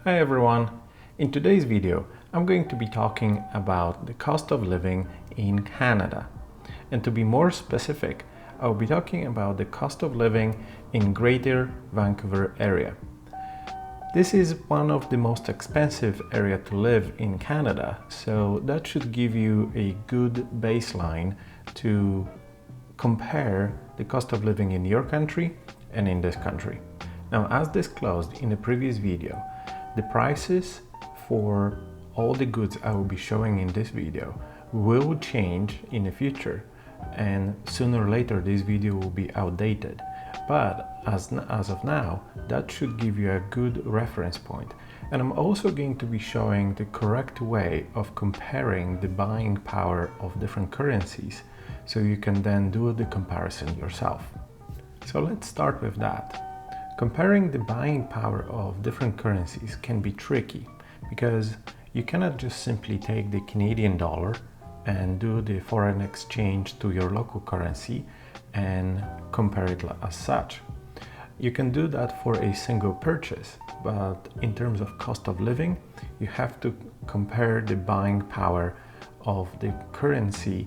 Hi everyone! In today's video, I'm going to be talking about the cost of living in Canada. And to be more specific, I'll be talking about the cost of living in Greater Vancouver area. This is one of the most expensive areas to live in Canada, so that should give you a good baseline to compare the cost of living in your country and in this country. Now, as disclosed in the previous video, the prices for all the goods I will be showing in this video will change in the future, and sooner or later this video will be outdated. But as of now, that should give you a good reference point. And I'm also going to be showing the correct way of comparing the buying power of different currencies, so you can then do the comparison yourself. So let's start with that. Comparing the buying power of different currencies can be tricky because you cannot just simply take the Canadian dollar and do the foreign exchange to your local currency and compare it as such. You can do that for a single purchase, but in terms of cost of living, you have to compare the buying power of the currency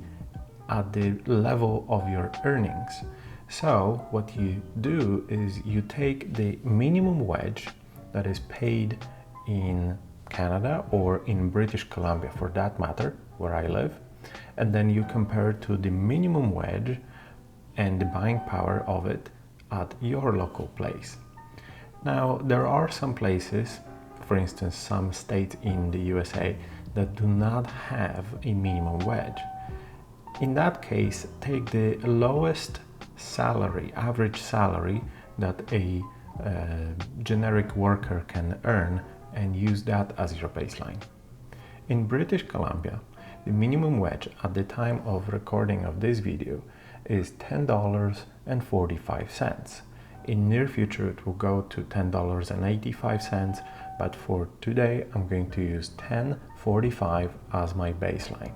at the level of your earnings. So what you do is you take the minimum wage that is paid in Canada or in British Columbia for that matter, where I live, and then you compare it to the minimum wage and the buying power of it at your local place. Now, there are some places, for instance, some states in the USA that do not have a minimum wage. In that case, take the lowest salary, average salary that a generic worker can earn and use that as your baseline. In British Columbia, the minimum wage at the time of recording of this video is $10.45. In near future it will go to $10.85, but for today I'm going to use $10.45 as my baseline.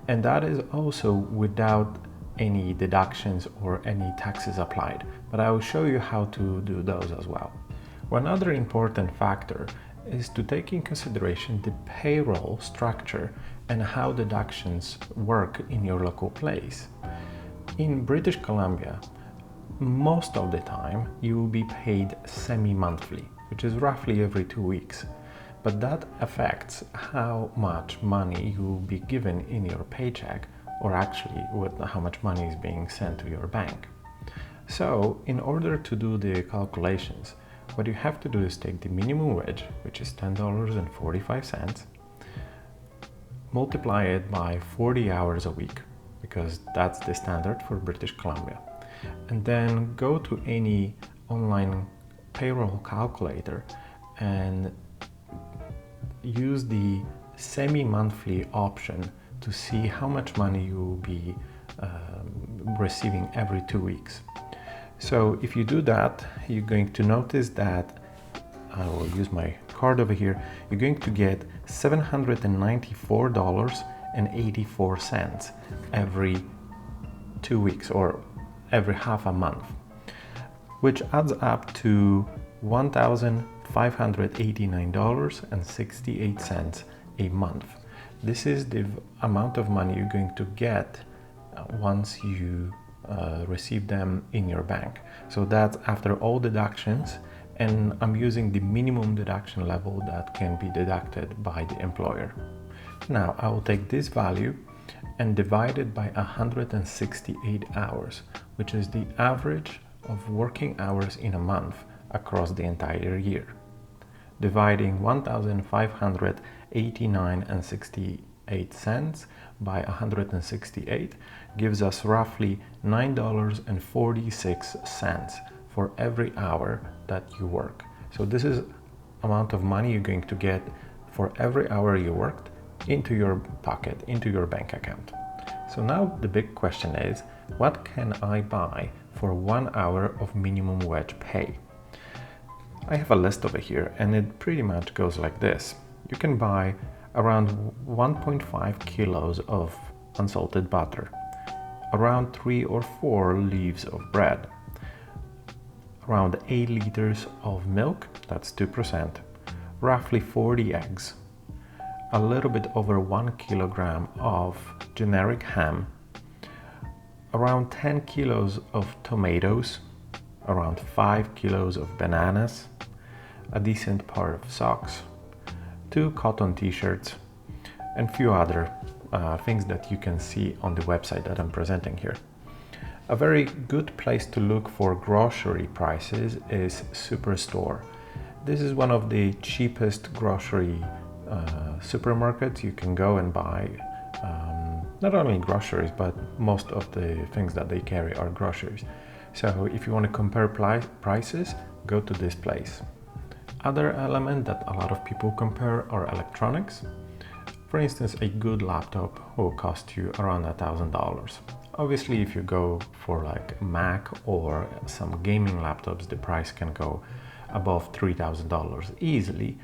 And that is also without any deductions or any taxes applied, but I will show you how to do those as well. One other important factor is to take in consideration the payroll structure and how deductions work in your local place. In British Columbia, most of the time you will be paid semi-monthly, which is roughly every 2 weeks. But that affects how much money you will be given in your paycheck, or actually with how much money is being sent to your bank. So in order to do the calculations, what you have to do is take the minimum wage, which is $10.45, multiply it by 40 hours a week, because that's the standard for British Columbia, and then go to any online payroll calculator and use the semi-monthly option to see how much money you will be receiving every 2 weeks. So if you do that, you're going to notice that, I will use my card over here, you're going to get $794.84 every 2 weeks or every half a month, which adds up to $1,589.68 a month. This is the amount of money you're going to get once you receive them in your bank. So that's after all deductions, and I'm using the minimum deduction level that can be deducted by the employer. Now I will take this value and divide it by 168 hours, which is the average of working hours in a month across the entire year. Dividing 1,589.68 by 168 gives us roughly $9.46 for every hour that you work. So this is amount of money you're going to get for every hour you worked into your pocket, into your bank account. So now the big question is, what can I buy for 1 hour of minimum wage pay? I have a list over here and it pretty much goes like this. You can buy around 1.5 kilos of unsalted butter, around 3 or 4 leaves of bread, around 8 liters of milk, that's 2%, roughly 40 eggs, a little bit over 1 kilogram of generic ham, around 10 kilos of tomatoes, around 5 kilos of bananas, a decent pair of socks, 2 cotton t-shirts, and few other things that you can see on the website that I'm presenting here. A very good place to look for grocery prices is Superstore. This is one of the cheapest grocery supermarkets. You can go and buy not only groceries, but most of the things that they carry are groceries. So if you want to compare prices, go to this place. Other element that a lot of people compare are electronics. For instance, a good laptop will cost you around $1,000. Obviously, if you go for like Mac or some gaming laptops, the price can go above $3,000 easily,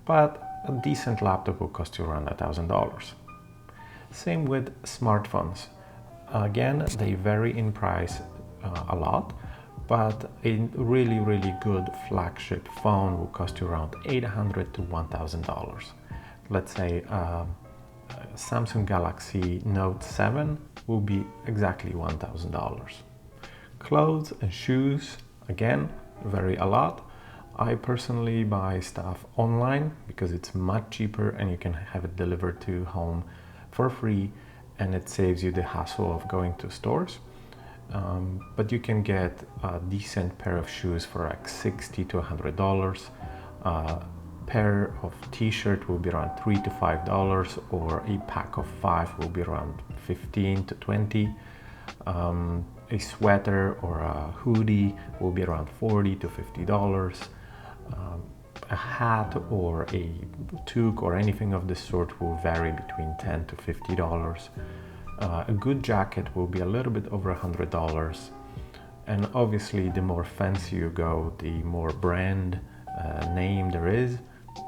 but a decent laptop will cost you around $1,000. Same with smartphones. Again, they vary in price a lot, but a really good flagship phone will cost you around $800 to $1,000. Let's say Samsung Galaxy Note 7 will be exactly $1,000. Clothes and shoes, again, vary a lot. I personally buy stuff online because it's much cheaper and you can have it delivered to home for free, and it saves you the hassle of going to stores. But you can get a decent pair of shoes for like $60 to $100. A pair of t-shirt will be around $3 to $5, or a pack of 5 will be around 15 to 20. A sweater or a hoodie will be around $40 to $50. A hat or a toque or anything of this sort will vary between $10 to $50. A good jacket will be a little bit over $100. And obviously, the more fancy you go, the more brand name there is,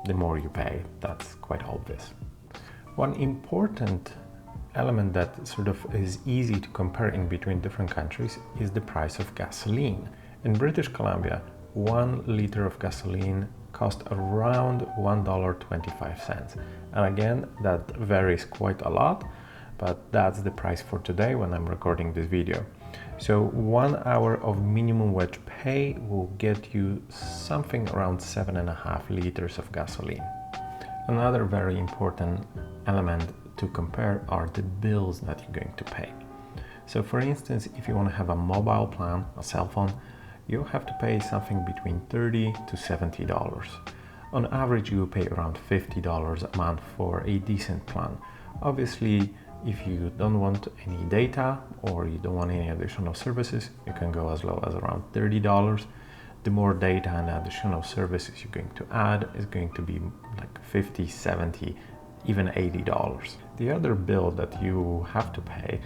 the more you pay. That's quite obvious. One important element that sort of is easy to compare in between different countries is the price of gasoline. In British Columbia, 1 liter of gasoline costs around $1.25. And again, that varies quite a lot, but that's the price for today when I'm recording this video. So 1 hour of minimum wage pay will get you something around 7.5 liters of gasoline. Another very important element to compare are the bills that you're going to pay. So for instance, if you want to have a mobile plan, a cell phone, you'll have to pay something between $30 to $70. On average, you will pay around $50 a month for a decent plan. Obviously, if you don't want any data or you don't want any additional services, you can go as low as around $30. The more data and additional services you're going to add is going to be like $50, $70, even $80. The other bill that you have to pay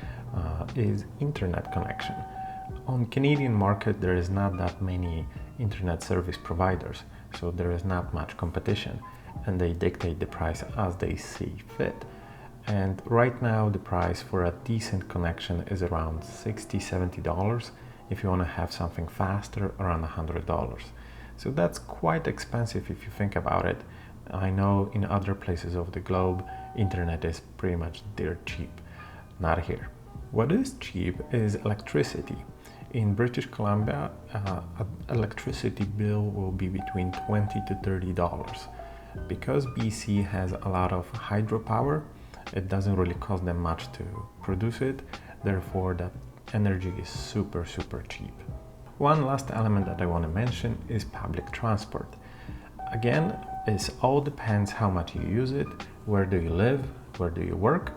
is internet connection. On Canadian market, there is not that many internet service providers, so there is not much competition, and they dictate the price as they see fit. And right now the price for a decent connection is around $60, $70. If you want to have something faster, around $100. So that's quite expensive if you think about it. I know in other places of the globe, internet is pretty much dirt cheap. Not here. What is cheap is electricity. In British Columbia, an electricity bill will be between $20 to $30. Because BC has a lot of hydropower, it doesn't really cost them much to produce it. Therefore, that energy is super cheap. One last element that I want to mention is public transport. Again, it all depends how much you use it, where do you live, where do you work.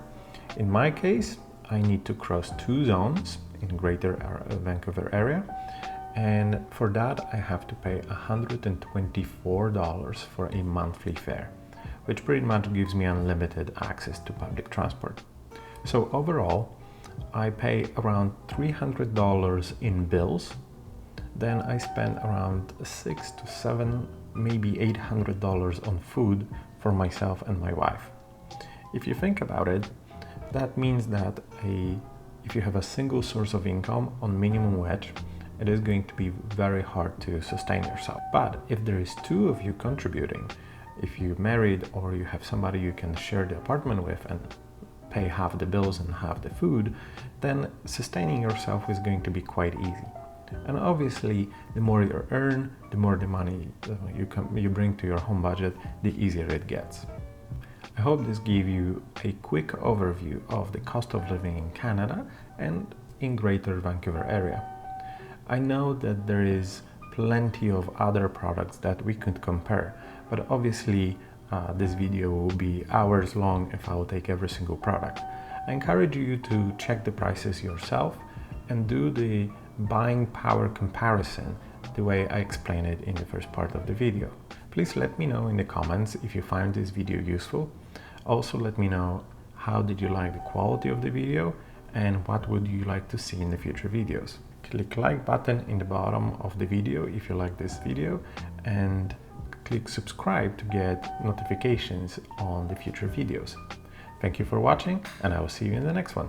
In my case, I need to cross 2 zones in Greater Vancouver area, and for that I have to pay $124 for a monthly fare, which pretty much gives me unlimited access to public transport. So overall, I pay around $300 in bills, then I spend around $600 to $700, maybe $800 on food for myself and my wife. If you think about it, that means that if you have a single source of income on minimum wage, it is going to be very hard to sustain yourself. But if there is 2 of you contributing, if you're married or you have somebody you can share the apartment with and pay half the bills and half the food, then sustaining yourself is going to be quite easy. And obviously, the more you earn, the more the money you bring to your home budget, the easier it gets. I hope this gave you a quick overview of the cost of living in Canada and in Greater Vancouver area. I know that there is plenty of other products that we could compare, but obviously this video will be hours long if I will take every single product. I encourage you to check the prices yourself and do the buying power comparison the way I explained it in the first part of the video. Please let me know in the comments if you find this video useful. Also let me know how did you like the quality of the video and what would you like to see in the future videos. Click like button in the bottom of the video if you like this video, and click subscribe to get notifications on the future videos. Thank you for watching, and I will see you in the next one.